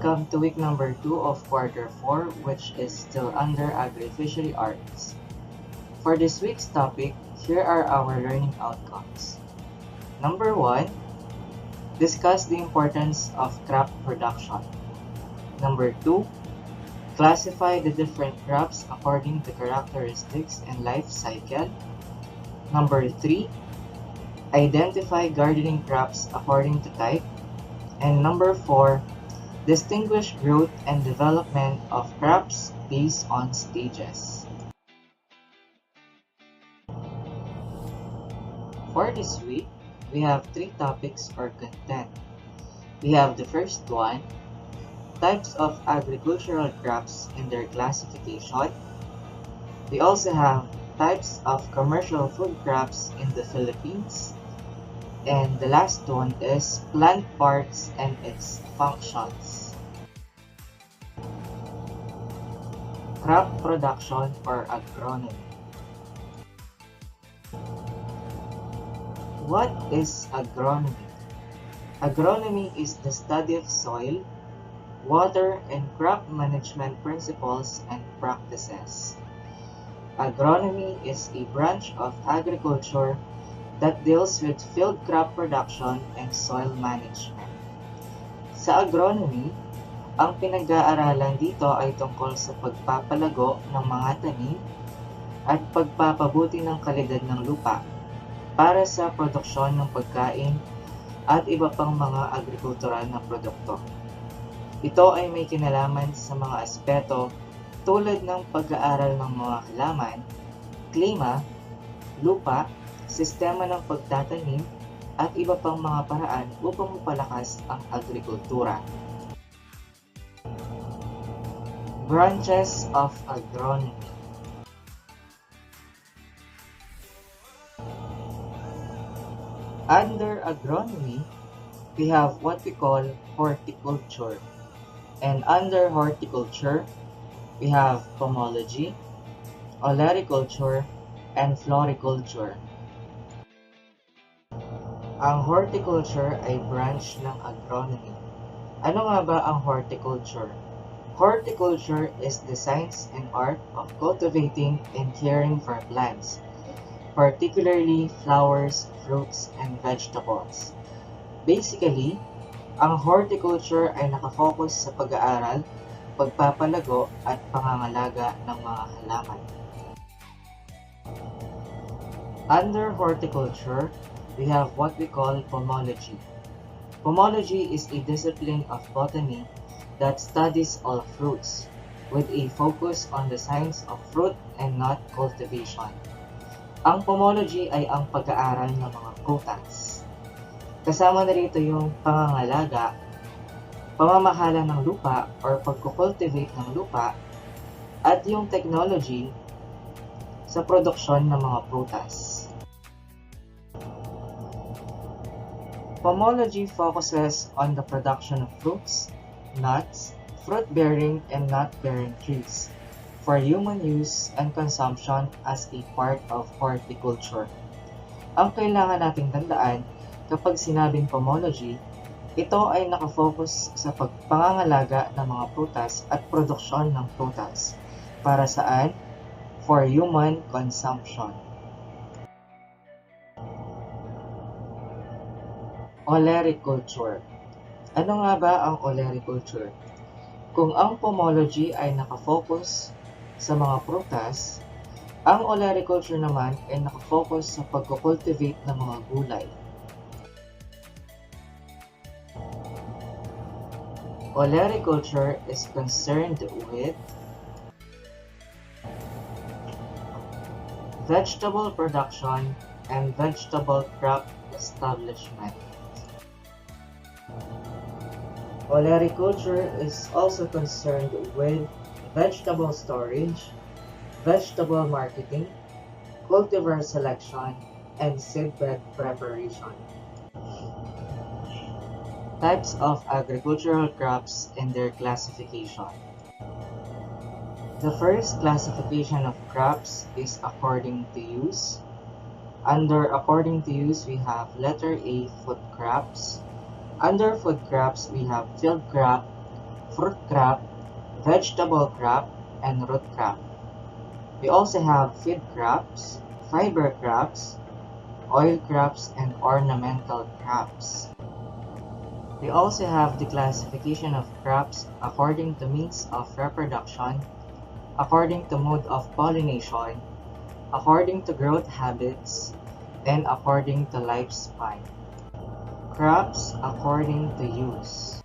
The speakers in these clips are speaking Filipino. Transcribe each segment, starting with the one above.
Welcome to week number 2 of quarter 4, which is still under Agri-Fishery Arts. For this week's topic, here are our learning outcomes. Number 1, discuss the importance of crop production. Number 2, classify the different crops according to characteristics and life cycle. Number 3, identify gardening crops according to type. And number 4, distinguish growth and development of crops based on stages. For this week, we have 3 topics or content. We have the first one, types of agricultural crops and their classification. We also have types of commercial food crops in the Philippines. And the last one is plant parts and its functions. Crop production or agronomy. What is agronomy? Agronomy is the study of soil, water, and crop management principles and practices. Agronomy is a branch of agriculture that deals with field crop production and soil management. Sa agronomy, ang pinag-aaralan dito ay tungkol sa pagpapalago ng mga tanim at pagpapabuti ng kalidad ng lupa para sa produksyon ng pagkain at iba pang mga agrikultural na produkto. Ito ay may kinalaman sa mga aspeto tulad ng pag-aaral ng mga halaman, klima, lupa, sistema ng pagtatanim, at iba pang mga paraan upang mapalakas ang agrikultura. Branches of agronomy. Under agronomy, we have what we call horticulture. And under horticulture, we have pomology, olericulture, and floriculture. Ang horticulture ay branch ng agronomy. Ano nga ba ang horticulture? Horticulture is the science and art of cultivating and caring for plants, particularly flowers, fruits, and vegetables. Basically, ang horticulture ay nakafocus sa pag-aaral, pagpapalago, at pangangalaga ng mga halaman. Under horticulture, we have what we call pomology. Pomology is a discipline of botany that studies all fruits, with a focus on the science of fruit and nut cultivation. Ang pomology ay ang pag-aaral ng mga prutas. Kasama na rito yung pangangalaga, pamamahala ng lupa or pagkukultivate ng lupa, at yung technology sa produksyon ng mga prutas. Pomology focuses on the production of fruits, nuts, fruit-bearing and nut-bearing trees for human use and consumption as a part of horticulture. Ang kailangan nating tandaan kapag sinabing pomology, ito ay nakafocus sa pagpangangalaga ng mga prutas at produksyon ng prutas. Para saan? For human consumption. Olericulture. Ano nga ba ang olericulture? Kung ang pomology ay nakafocus sa mga prutas, ang olericulture naman ay nakafocus sa pagkukultivate ng mga gulay. Olericulture is concerned with vegetable production and vegetable crop establishment. Olericulture is also concerned with vegetable storage, vegetable marketing, cultivar selection, and seedbed preparation. Types of agricultural crops and their classification. The first classification of crops is according to use. Under according to use, we have letter A, food crops. Under food crops, we have field crop, fruit crop, vegetable crop, and root crop. We also have feed crops, fiber crops, oil crops, and ornamental crops. We also have the classification of crops according to means of reproduction, according to mode of pollination, according to growth habits, and according to lifespan. Crops according to use.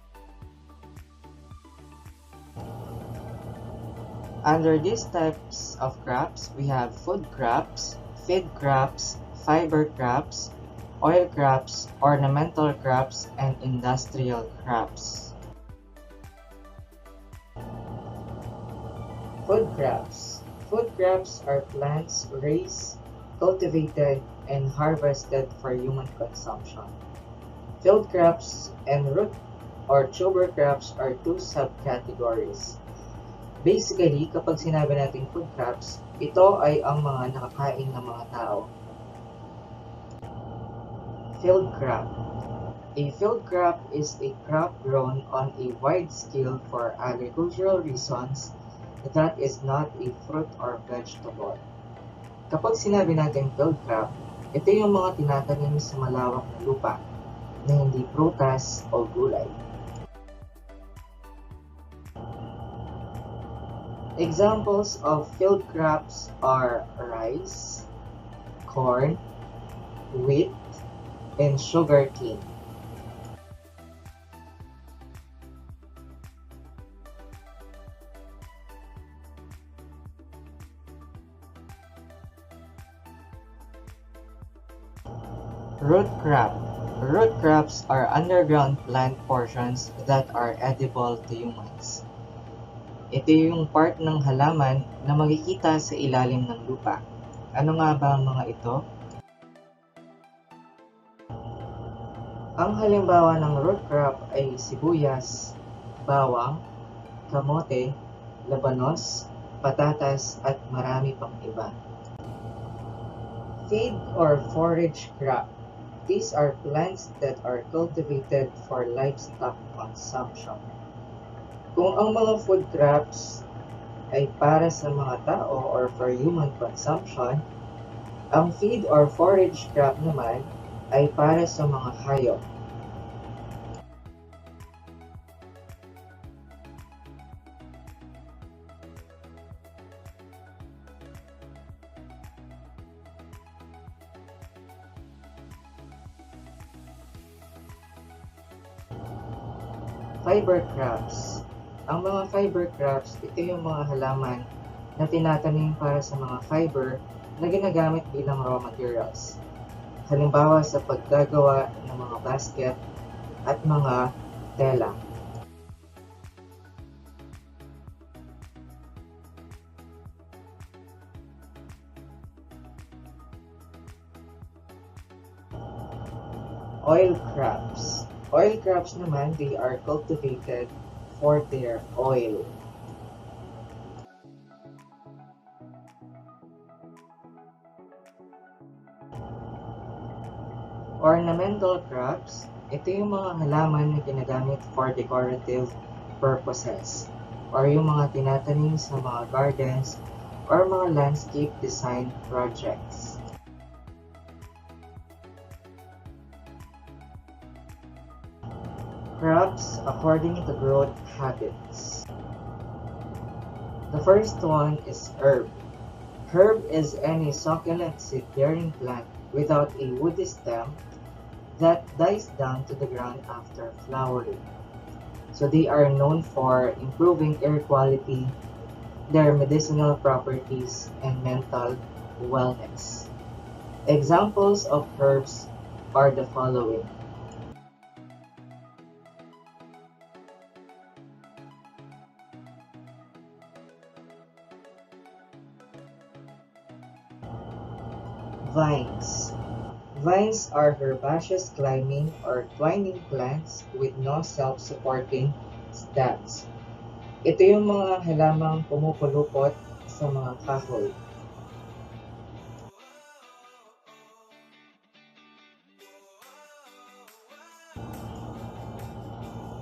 Under these types of crops, we have food crops, feed crops, fiber crops, oil crops, ornamental crops, and industrial crops. Food crops. Food crops are plants raised, cultivated, and harvested for human consumption. Field crops and root or tuber crops are two subcategories. Basically, kapag sinabi natin food crops, ito ay ang mga nakakain ng mga tao. Field crop. A field crop is a crop grown on a wide scale for agricultural reasons that is not a fruit or vegetable. Kapag sinabi natin field crop, ito yung mga tinatanim sa malawak na lupa na hindi prutas o gulay. Examples of field crops are rice, corn, wheat, and sugarcane. Root crop. Root crops are underground plant portions that are edible to humans. Ito yung part ng halaman na makikita sa ilalim ng lupa. Ano nga ba ang mga ito? Ang halimbawa ng root crop ay sibuyas, bawang, kamote, labanos, patatas, at marami pang iba. Feed or forage crop. These are plants that are cultivated for livestock consumption. Kung ang mga food crops ay para sa mga tao or for human consumption, ang feed or forage crop naman ay para sa mga hayop. Fiber crops. Ang mga fiber crops, ito yung mga halaman na tinatanim para sa mga fiber na ginagamit bilang raw materials. Halimbawa sa paggagawa ng mga basket at mga tela. Oil crops. Oil crops naman, they are cultivated for their oil. Ornamental crops, ito yung mga halaman na ginagamit for decorative purposes or yung mga tinatanim sa mga gardens or mga landscape design projects. Crops according to growth habits. The first one is herb. Herb is any succulent seed-bearing plant without a woody stem that dies down to the ground after flowering. So they are known for improving air quality, their medicinal properties, and mental wellness. Examples of herbs are the following. Vines. Vines are herbaceous climbing or twining plants with no self-supporting stems. Ito yung mga halamang pumupulupot sa mga kahoy.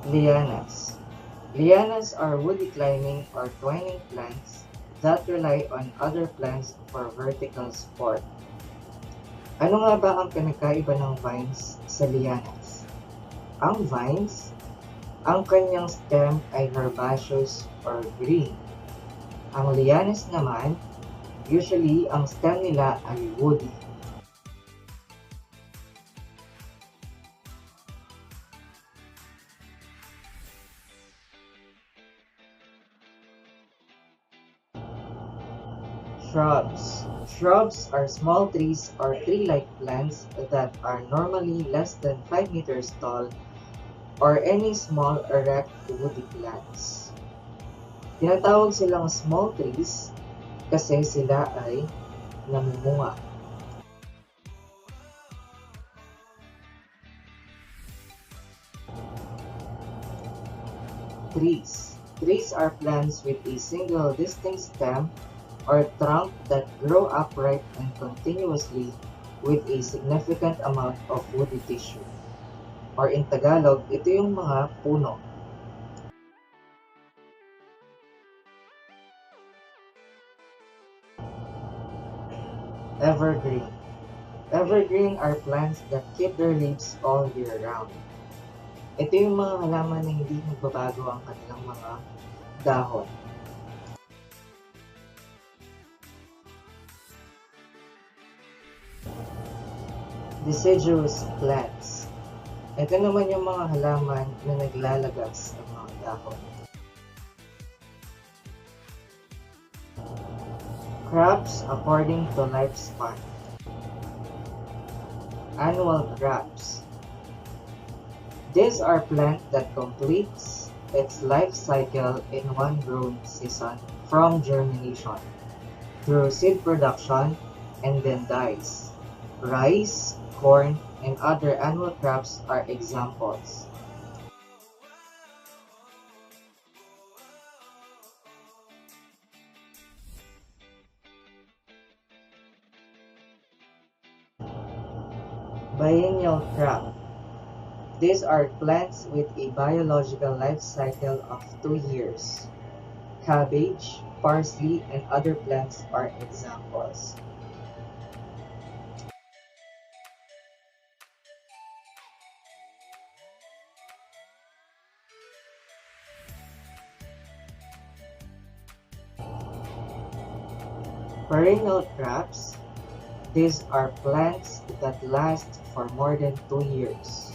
Lianas. Lianas are woody climbing or twining plants that rely on other plants for vertical support. Ano nga ba ang pinagkaiba ng vines sa lianas? Ang vines, ang kanyang stem ay herbaceous or green. Ang lianas naman, usually ang stem nila ay woody. Shrubs. Shrubs are small trees or tree-like plants that are normally less than 5 meters tall or any small erect woody plants. Tinatawag silang small trees kasi sila ay namumunga. Trees. Trees are plants with a single distinct stem or trunk that grow upright and continuously with a significant amount of woody tissue. Or in Tagalog, ito yung mga puno. Evergreen. Evergreen are plants that keep their leaves all year round. Ito yung mga halaman na hindi nagbabago ang kanilang mga dahon. Deciduous plants. Ito naman yung mga halaman na naglalagas ng mga dahon. Crops according to lifespan. Annual crops. These are plants that completes its life cycle in one growing season from germination through seed production and then dies. Rice, corn, and other annual crops are examples. Biennial crop. These are plants with a biological life cycle of 2 years. Cabbage, parsley, and other plants are examples. Perennial crops. These are plants that last for more than 2 years.